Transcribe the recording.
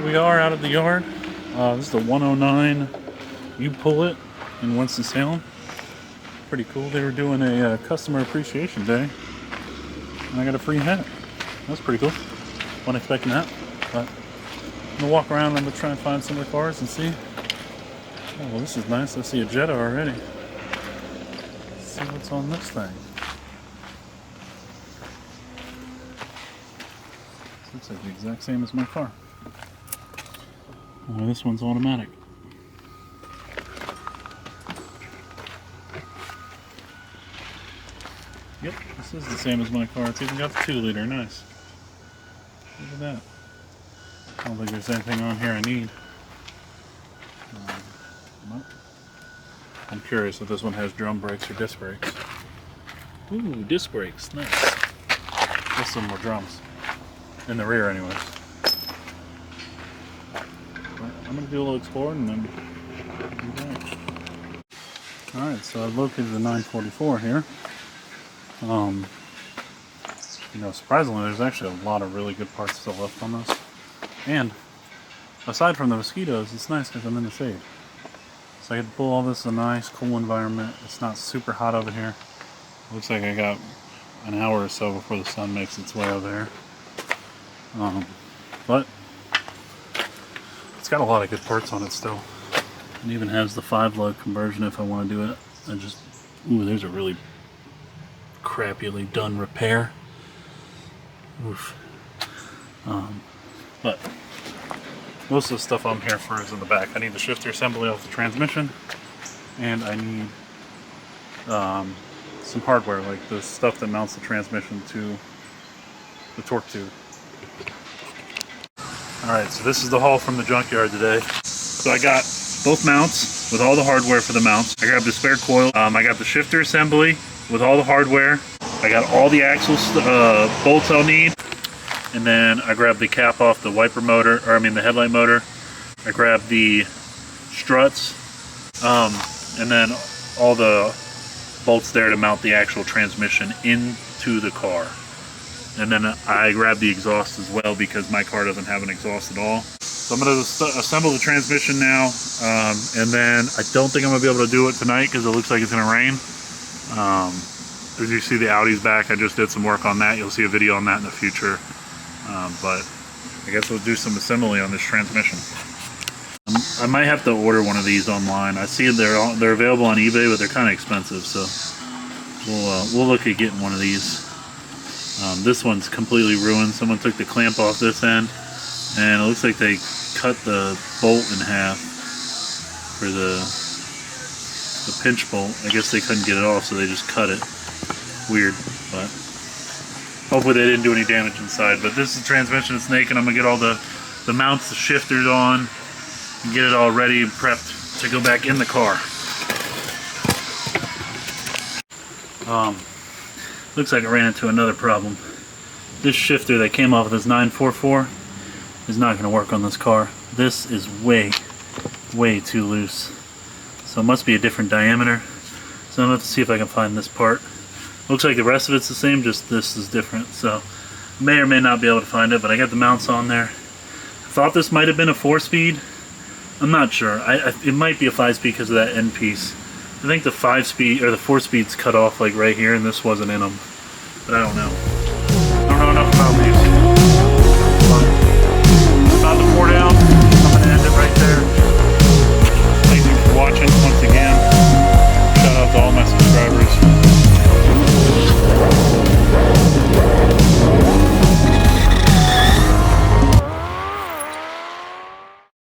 we are out of the yard. This is the 109 You Pull It in Winston-Salem. Pretty cool. They were doing a customer appreciation day, and I got a free hat. That's pretty cool. Wasn't expecting that, but I'm gonna walk around. I'm gonna try and find some of the cars and see. Oh, well, this is nice. I see a Jetta already. Let's see what's on this thing. This looks like the exact same as my car. Oh, this one's automatic. Yep, this is the same as my car. It's even got the 2-liter. Nice. Look at that. I don't think there's anything on here I need. Nope. I'm curious if this one has drum brakes or disc brakes. Ooh, disc brakes. Nice. Just some more drums. In the rear, anyways. But I'm going to do a little exploring and then do that. Alright, so I've located the 944 here. You know, surprisingly, there's actually a lot of really good parts still left on this. And aside from the mosquitoes, it's nice because I'm in the shade. So I get to pull all this in a nice, cool environment. It's not super hot over here. Looks like I got an hour or so before the sun makes its way over there. But it's got a lot of good parts on it still. It even has the 5-lug conversion if I want to do it. Ooh, there's a really crappily done repair. Oof. But most of the stuff I'm here for is in the back. I need the shifter assembly off the transmission, and I need some hardware, like the stuff that mounts the transmission to the torque tube. Alright, so this is the haul from the junkyard today. So I got both mounts with all the hardware for the mounts. I grabbed the spare coil. I got the shifter assembly with all the hardware. I got all the axle bolts I'll need. And then I grabbed the cap off the wiper motor, the headlight motor. I grabbed the struts. And then all the bolts there to mount the actual transmission into the car. And then I grabbed the exhaust as well because my car doesn't have an exhaust at all. So I'm going to assemble the transmission now, and then I don't think I'm going to be able to do it tonight because it looks like it's going to rain. As you see, the Audi's back. I just did some work on that. You'll see a video on that in the future. But I guess we'll do some assembly on this transmission. I might have to order one of these online. I see they're available on eBay, but they're kind of expensive, so we'll look at getting one of these. This one's completely ruined. Someone took the clamp off this end, and it looks like they cut the bolt in half for the pinch bolt. I guess they couldn't get it off, so they just cut it. Weird, but hopefully they didn't do any damage inside. But this is the transmission it's naked. I'm gonna get all the mounts, the shifters on, and get it all ready and prepped to go back in the car. Looks like I ran into another problem. This shifter that came off of this 944 is not going to work on this car. This is way too loose. So it must be a different diameter. So I'm going to have to see if I can find this part. Looks like the rest of it's the same, just this is different. So may or may not be able to find it, but I got the mounts on there. I thought this might have been a 4-speed. I'm not sure. It might be a 5-speed because of that end piece. I think the 5-speed or the 4-speed's cut off like right here, and this wasn't in them. But I don't know.